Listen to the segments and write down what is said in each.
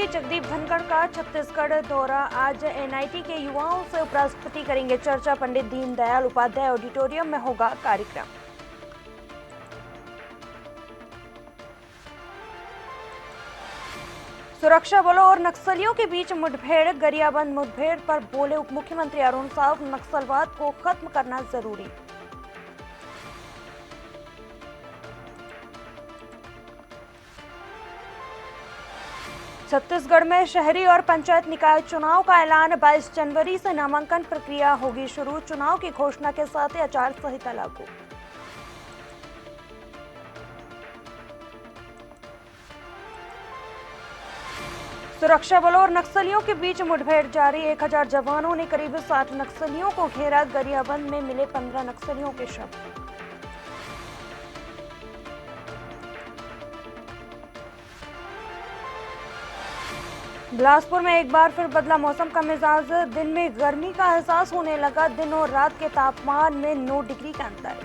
मुख्यमंत्री जगदीप धनखड़ का छत्तीसगढ़ दौरा। आज एनआईटी के युवाओं से उपराष्ट्रपति करेंगे चर्चा। पंडित दीनदयाल उपाध्याय ऑडिटोरियम में होगा कार्यक्रम। सुरक्षा बलों और नक्सलियों के बीच मुठभेड़। गरियाबंद मुठभेड़ पर बोले उप मुख्यमंत्री अरुण साव, नक्सलवाद को खत्म करना जरूरी। छत्तीसगढ़ में शहरी और पंचायत निकाय चुनाव का ऐलान। 22 जनवरी से नामांकन प्रक्रिया होगी शुरू। चुनाव की घोषणा के साथ ही आचार संहिता लागू। सुरक्षा बलों और नक्सलियों के बीच मुठभेड़ जारी। 1000 जवानों ने करीब 60 नक्सलियों को घेरा। गरियाबंद में मिले 15 नक्सलियों के शव। बिलासपुर में एक बार फिर बदला मौसम का मिजाज। दिन में गर्मी का एहसास होने लगा। दिन और रात के तापमान में 9 डिग्री का अंतर।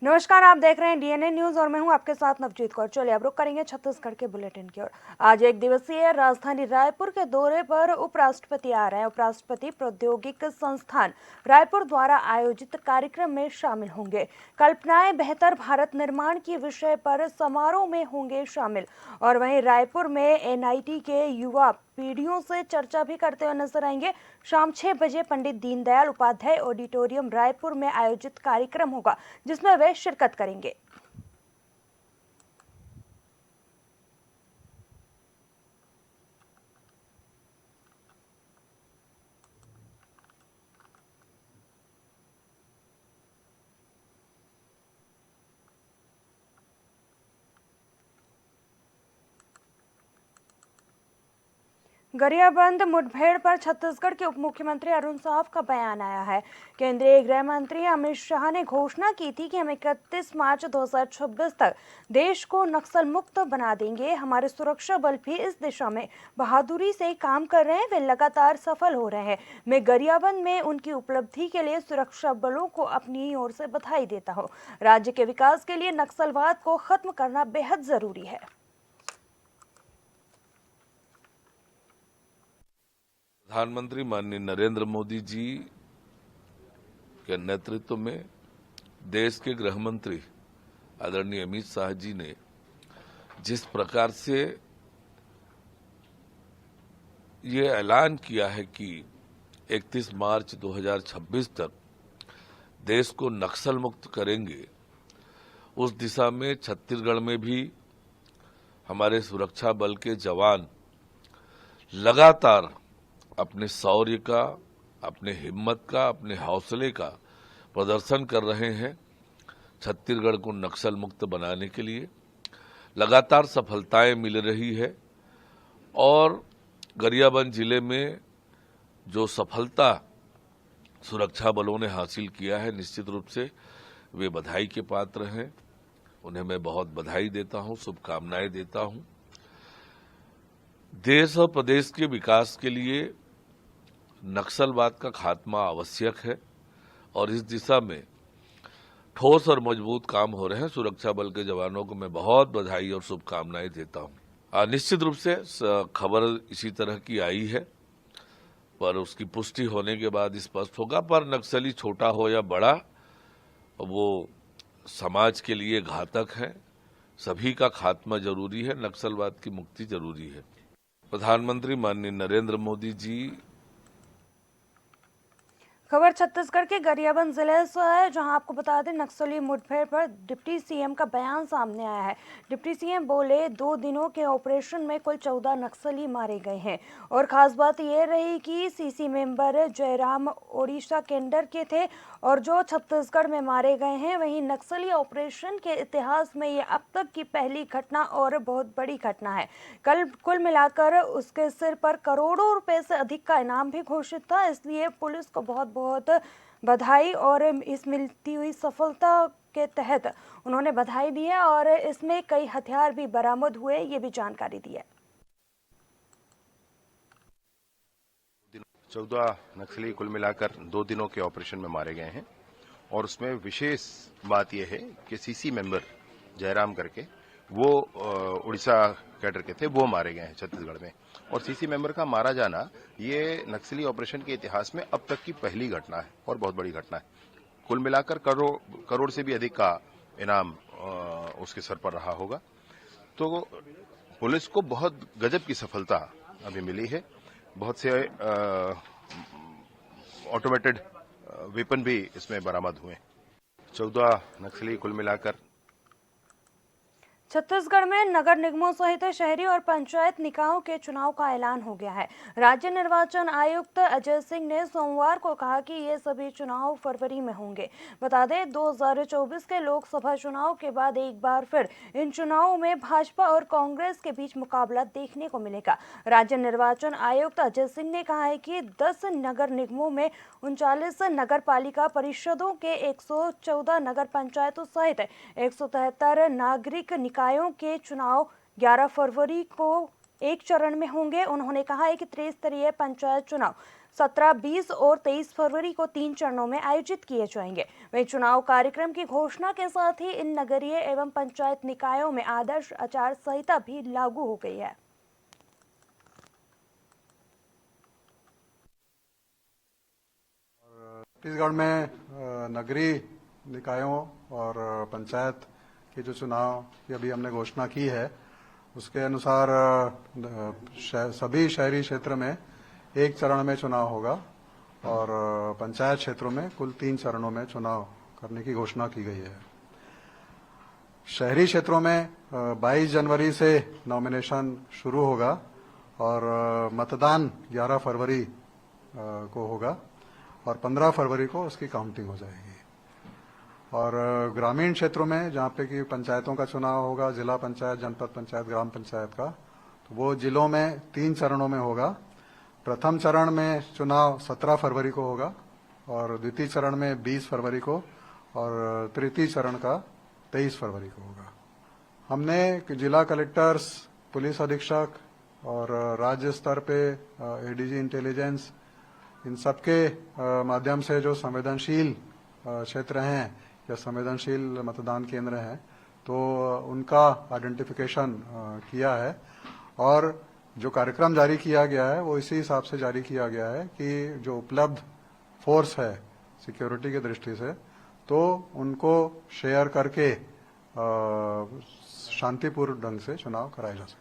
नमस्कार, आप देख रहे हैं डीएनए न्यूज और मैं हूं आपके साथ नवजीत कौर। चलिए अब रुक करेंगे छत्तीसगढ़ के बुलेटिन की ओर। आज एक दिवसीय राजधानी रायपुर के दौरे पर उपराष्ट्रपति आ रहे हैं। उपराष्ट्रपति प्रौद्योगिक संस्थान रायपुर द्वारा आयोजित कार्यक्रम में शामिल होंगे। कल्पनाएं बेहतर भारत निर्माण की विषय पर समारोह में होंगे शामिल। और वहीं रायपुर में एनआईटी के युवा पीढ़ियों से चर्चा भी करते हुए नजर आएंगे। शाम 6 बजे पंडित दीनदयाल उपाध्याय ऑडिटोरियम रायपुर में आयोजित कार्यक्रम होगा, जिसमें वे शिरकत करेंगे। गरियाबंद मुठभेड़ पर छत्तीसगढ़ के उप मुख्यमंत्री अरुण साव का बयान आया है। केंद्रीय गृह मंत्री अमित शाह ने घोषणा की थी कि हम 31 मार्च 2026 तक देश को नक्सल मुक्त बना देंगे। हमारे सुरक्षा बल भी इस दिशा में बहादुरी से काम कर रहे हैं। वे लगातार सफल हो रहे हैं। मैं गरियाबंद में उनकी उपलब्धि के लिए सुरक्षा बलों को अपनी ओर से बधाई देता हूँ। राज्य के विकास के लिए नक्सलवाद को खत्म करना बेहद जरूरी है। प्रधानमंत्री माननीय नरेंद्र मोदी जी के नेतृत्व में देश के गृह मंत्री आदरणीय अमित शाह जी ने जिस प्रकार से ये ऐलान किया है कि 31 मार्च 2026 तक देश को नक्सल मुक्त करेंगे, उस दिशा में छत्तीसगढ़ में भी हमारे सुरक्षा बल के जवान लगातार अपने शौर्य का, अपने हिम्मत का, अपने हौसले का प्रदर्शन कर रहे हैं। छत्तीसगढ़ को नक्सल मुक्त बनाने के लिए लगातार सफलताएं मिल रही है और गरियाबंद जिले में जो सफलता सुरक्षा बलों ने हासिल किया है, निश्चित रूप से वे बधाई के पात्र हैं। उन्हें मैं बहुत बधाई देता हूं, शुभकामनाएं देता हूं। देश और प्रदेश के विकास के लिए नक्सलवाद का खात्मा आवश्यक है और इस दिशा में ठोस और मजबूत काम हो रहे हैं। सुरक्षा बल के जवानों को मैं बहुत बधाई और शुभकामनाएं देता हूं। निश्चित रूप से खबर इसी तरह की आई है, पर उसकी पुष्टि होने के बाद स्पष्ट होगा। पर नक्सली छोटा हो या बड़ा, वो समाज के लिए घातक है। सभी का खात्मा जरूरी है, नक्सलवाद की मुक्ति जरूरी है। प्रधानमंत्री माननीय नरेंद्र मोदी जी। खबर छत्तीसगढ़ के गरियाबंद जिले से है, जहां आपको बता दें नक्सली मुठभेड़ पर डिप्टी सीएम का बयान सामने आया है। डिप्टी सीएम बोले 2 दिनों के ऑपरेशन में कुल 14 नक्सली मारे गए हैं और खास बात यह रही कि सीसी मेंबर जयराम ओडिशा केंडर के थे और जो छत्तीसगढ़ में मारे गए हैं। वहीं नक्सली ऑपरेशन के इतिहास में ये अब तक की पहली घटना और बहुत बड़ी घटना है। कल कुल मिलाकर उसके सिर पर करोड़ों रुपए से अधिक का इनाम भी घोषित था, इसलिए पुलिस को बहुत बधाई। और इस मिलती हुई सफलता के तहत उन्होंने बधाई दी है और इसमें कई हथियार भी बरामद हुए, ये भी जानकारी दी है। 14 नक्सली कुल मिलाकर 2 दिनों के ऑपरेशन में मारे गए हैं और उसमें विशेष बात यह है कि सीसी मेंबर जयराम करके वो उड़ीसा कैडर के थे, वो मारे गए हैं छत्तीसगढ़ में। और सीसी मेंबर का मारा जाना ये नक्सली ऑपरेशन के इतिहास में अब तक की पहली घटना है और बहुत बड़ी घटना है। कुल मिलाकर करोड़ से भी अधिक का इनाम उसके सर पर रहा होगा। तो पुलिस को बहुत गजब की सफलता अभी मिली है। बहुत से ऑटोमेटेड वेपन भी इसमें बरामद हुए। 14 नक्सली कुल मिलाकर। छत्तीसगढ़ में नगर निगमों सहित शहरी और पंचायत निकायों के चुनाव का ऐलान हो गया है। राज्य निर्वाचन आयुक्त अजय सिंह ने सोमवार को कहा कि ये सभी चुनाव फरवरी में होंगे। बता दें 2024 के लोकसभा चुनाव के बाद एक बार फिर इन चुनावों में भाजपा और कांग्रेस के बीच मुकाबला देखने को मिलेगा। राज्य निर्वाचन आयुक्त अजय सिंह ने कहा है कि 10 नगर निगमों में 39 नगर पालिका परिषदों के 114 नगर पंचायतों सहित 173 नागरिक निकायों के चुनाव 11 फरवरी को एक चरण में होंगे। उन्होंने कहा है कि त्रिस्तरीय पंचायत चुनाव 17, 20 और 23 फरवरी को 3 चरणों में आयोजित किए जाएंगे। वहीं चुनाव कार्यक्रम की घोषणा के साथ ही इन नगरीय एवं पंचायत निकायों में आदर्श आचार संहिता भी लागू हो गई है। छत्तीसगढ़ में नगरीय निकायों और पंचायत के जो चुनाव की अभी हमने घोषणा की है, उसके अनुसार सभी शहरी क्षेत्र में एक चरण में चुनाव होगा और पंचायत क्षेत्रों में कुल 3 चरणों में चुनाव करने की घोषणा की गई है। शहरी क्षेत्रों में 22 जनवरी से नॉमिनेशन शुरू होगा और मतदान 11 फरवरी को होगा और 15 फरवरी को उसकी काउंटिंग हो जाएगी। और ग्रामीण क्षेत्रों में जहाँ पे कि पंचायतों का चुनाव होगा, जिला पंचायत, जनपद पंचायत, ग्राम पंचायत का, तो वो जिलों में 3 चरणों में होगा। प्रथम चरण में चुनाव 17 फरवरी को होगा और द्वितीय चरण में 20 फरवरी को और तृतीय चरण का 23 फरवरी को होगा। हमने जिला कलेक्टर्स, पुलिस अधीक्षक और राज्य स्तर पे एडीजी इंटेलिजेंस, इन सबके माध्यम से जो संवेदनशील क्षेत्र हैं या संवेदनशील मतदान केंद्र हैं, तो उनका आइडेंटिफिकेशन किया है और जो कार्यक्रम जारी किया गया है वो इसी हिसाब से जारी किया गया है कि जो उपलब्ध फोर्स है सिक्योरिटी की दृष्टि से, तो उनको शेयर करके शांतिपूर्ण ढंग से चुनाव कराए जा सके।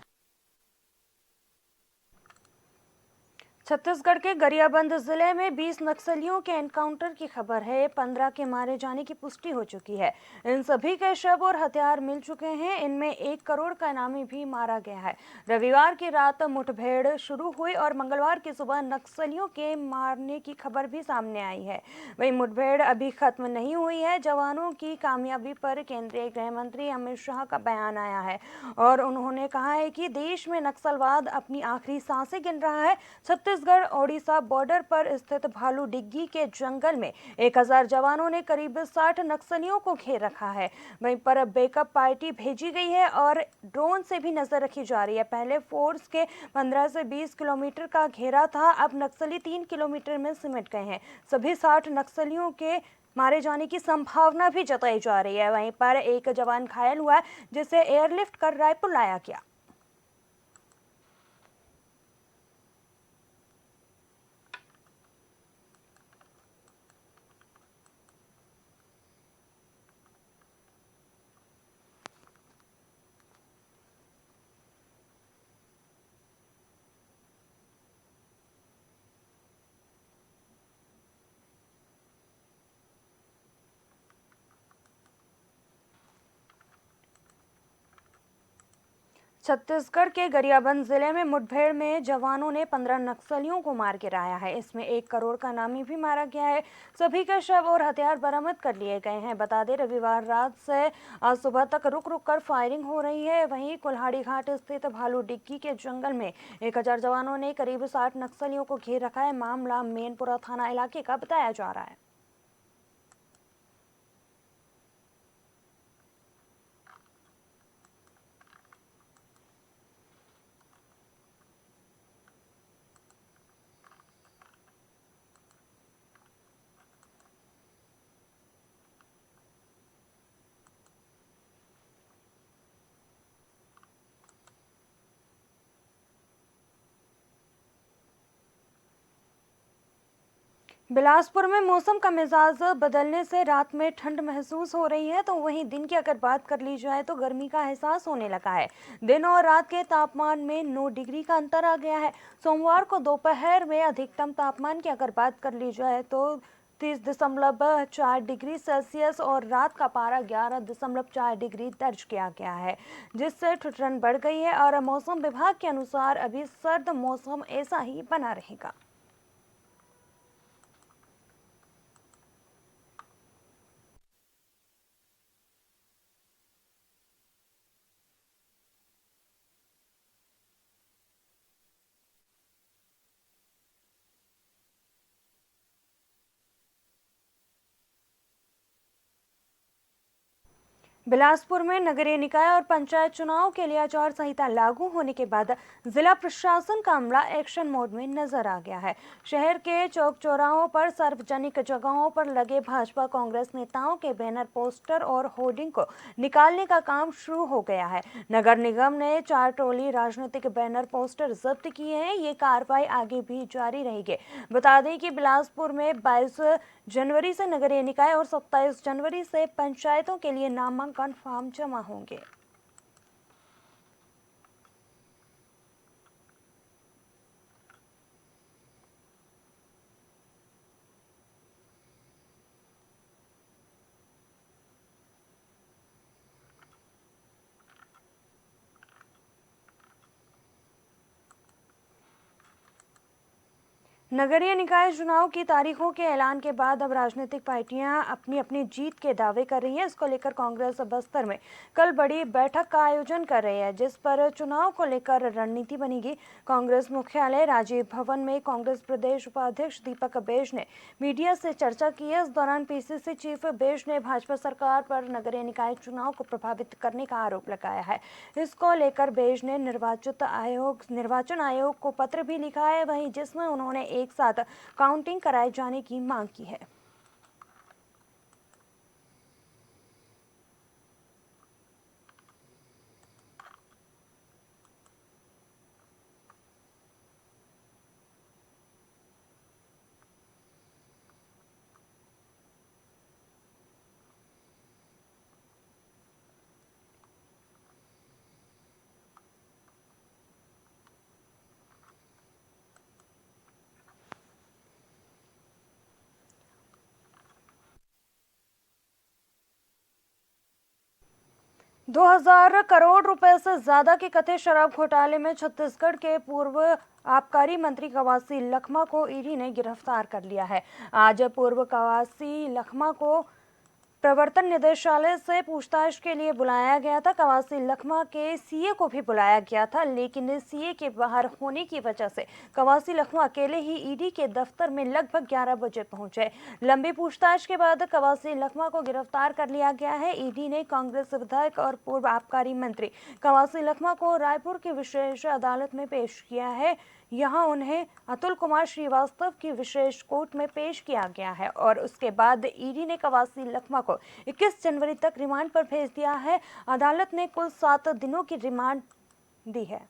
छत्तीसगढ़ के गरियाबंद जिले में 20 नक्सलियों के एनकाउंटर की खबर है। 15 के मारे जाने की पुष्टि हो चुकी है। इन सभी के शव और हथियार मिल चुके हैं। इनमें 1 करोड़ का इनामी भी मारा गया है। रविवार की रात मुठभेड़ शुरू हुई और मंगलवार की सुबह नक्सलियों के मारने की खबर भी सामने आई है। वहीं मुठभेड़ अभी खत्म नहीं हुई है। जवानों की कामयाबी पर केंद्रीय गृह मंत्री अमित शाह का बयान आया है और उन्होंने कहा है कि देश में नक्सलवाद अपनी आखिरी सांसें गिन रहा है। छत्तीसगढ़ ओडिशा बॉर्डर पर स्थित भालू डिग्गी के जंगल में 1000 जवानों ने करीब 60 नक्सलियों को घेर रखा है। वहीं पर बैकअप पार्टी भेजी गई है और ड्रोन से भी नजर रखी जा रही है। पहले फोर्स के 15 से 20 किलोमीटर का घेरा था, अब नक्सली 3 किलोमीटर में सिमट गए हैं। सभी 60 नक्सलियों के मारे जाने की संभावना भी जताई जा रही है। वहीं पर एक जवान घायल हुआ है, जिसे एयरलिफ्ट कर रायपुर लाया गया। छत्तीसगढ़ के गरियाबंद जिले में मुठभेड़ में जवानों ने 15 नक्सलियों को मार गिराया है। इसमें 1 करोड़ का इनामी भी मारा गया है। सभी के शव और हथियार बरामद कर लिए गए हैं। बता दें रविवार रात से आज सुबह तक रुक रुक कर फायरिंग हो रही है। वहीं कुल्हाड़ी घाट स्थित भालू डिग्गी के जंगल में 1000 जवानों ने करीब 60 नक्सलियों को घेर रखा है। मामला मेनपुरा थाना इलाके का बताया जा रहा है। बिलासपुर में मौसम का मिजाज बदलने से रात में ठंड महसूस हो रही है, तो वहीं दिन की अगर बात कर ली जाए तो गर्मी का एहसास होने लगा है। दिन और रात के तापमान में 9 डिग्री का अंतर आ गया है। सोमवार को दोपहर में अधिकतम तापमान की अगर बात कर ली जाए तो 30.4 डिग्री सेल्सियस और रात का पारा 11.4 डिग्री दर्ज किया गया है, जिससे ठंड बढ़ गई है। और मौसम विभाग के अनुसार अभी सर्द मौसम ऐसा ही बना रहेगा। बिलासपुर में नगरीय निकाय और पंचायत चुनाव के लिए आचार संहिता लागू होने के बाद जिला प्रशासन का अमला एक्शन मोड में नजर आ गया है। शहर के चौक चौराहों पर सार्वजनिक जगहों पर लगे भाजपा कांग्रेस नेताओं के बैनर, पोस्टर और होर्डिंग को निकालने का काम शुरू हो गया है। नगर निगम ने 4 ट्रॉली राजनीतिक बैनर, पोस्टर जब्त किए हैं। ये कार्रवाई आगे भी जारी रहेगी। बता दें कि बिलासपुर में 22 जनवरी से नगरीय निकाय और 27 जनवरी से पंचायतों के लिए नामांकन फॉर्म जमा होंगे। नगरीय निकाय चुनाव की तारीखों के ऐलान के बाद अब राजनीतिक पार्टियां अपनी अपनी जीत के दावे कर रही हैं। इसको लेकर कांग्रेस बस्तर में कल बड़ी बैठक का आयोजन कर रही है, जिस पर चुनाव को लेकर रणनीति बनेगी। कांग्रेस मुख्यालय राजीव भवन में कांग्रेस प्रदेश उपाध्यक्ष दीपक बेज ने मीडिया से चर्चा की है। इस दौरान पीसीसी चीफ बेज ने भाजपा सरकार पर नगरीय निकाय चुनाव को प्रभावित करने का आरोप लगाया है। इसको लेकर बेज ने निर्वाचन आयोग को पत्र भी लिखा है, वहीं जिसमें उन्होंने एक साथ काउंटिंग कराए जाने की मांग की है। दो 2000 करोड़ रुपए से ज्यादा के कथित शराब घोटाले में छत्तीसगढ़ के पूर्व आबकारी मंत्री कवासी लखमा को ईडी ने गिरफ्तार कर लिया है। आज पूर्व कवासी लखमा को प्रवर्तन निदेशालय से पूछताछ के लिए बुलाया गया था। कवासी लखमा के सीए को भी बुलाया गया था, लेकिन सीए के बाहर होने की वजह से कवासी लखमा अकेले ही ईडी के दफ्तर में लगभग 11 बजे पहुंचे। लंबी पूछताछ के बाद कवासी लखमा को गिरफ्तार कर लिया गया है। ईडी ने कांग्रेस विधायक और पूर्व आबकारी मंत्री कवासी लखमा को रायपुर की विशेष अदालत में पेश किया है। यहां उन्हें अतुल कुमार श्रीवास्तव की विशेष कोर्ट में पेश किया गया है और उसके बाद ईडी ने कवासी लखमा को 21 जनवरी तक रिमांड पर भेज दिया है। अदालत ने कुल 7 दिनों की रिमांड दी है।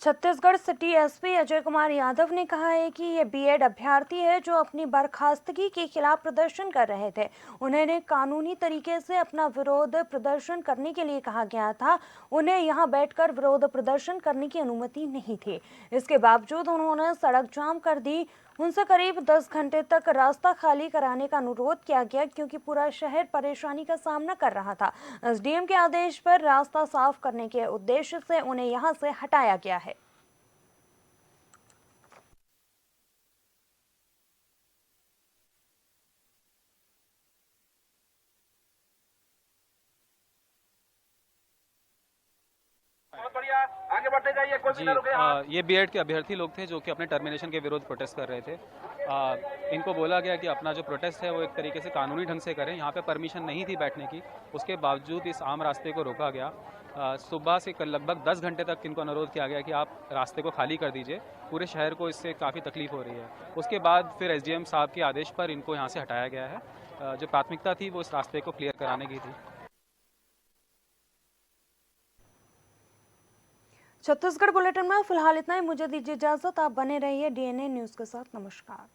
छत्तीसगढ़ सिटी एसपी अजय कुमार यादव ने कहा है कि ये बीएड अभ्यर्थी है जो अपनी बर्खास्तगी के खिलाफ प्रदर्शन कर रहे थे। उन्हें कानूनी तरीके से अपना विरोध प्रदर्शन करने के लिए कहा गया था। उन्हें यहां बैठकर विरोध प्रदर्शन करने की अनुमति नहीं थी। इसके बावजूद उन्होंने सड़क जाम कर दी। उनसे करीब 10 घंटे तक रास्ता खाली कराने का अनुरोध किया गया, क्योंकि पूरा शहर परेशानी का सामना कर रहा था। एसडीएम के आदेश पर रास्ता साफ करने के उद्देश्य से उन्हें यहां से हटाया गया है। जी, ये बीएड के अभ्यर्थी लोग थे जो कि अपने टर्मिनेशन के विरोध प्रोटेस्ट कर रहे थे। इनको बोला गया कि अपना जो प्रोटेस्ट है वो एक तरीके से कानूनी ढंग से करें। यहाँ पे परमिशन नहीं थी बैठने की, उसके बावजूद इस आम रास्ते को रोका गया। सुबह से लगभग 10 घंटे तक इनको अनुरोध किया गया कि आप रास्ते को खाली कर दीजिए, पूरे शहर को इससे काफ़ी तकलीफ हो रही है। उसके बाद फिर एसडीएम साहब के आदेश पर इनको यहाँ से हटाया गया है। जो प्राथमिकता थी वो इस रास्ते को क्लियर कराने की थी। छत्तीसगढ़ बुलेटिन में फिलहाल इतना ही। मुझे दीजिए इजाजत। आप बने रहिए डीएनए न्यूज के साथ। नमस्कार।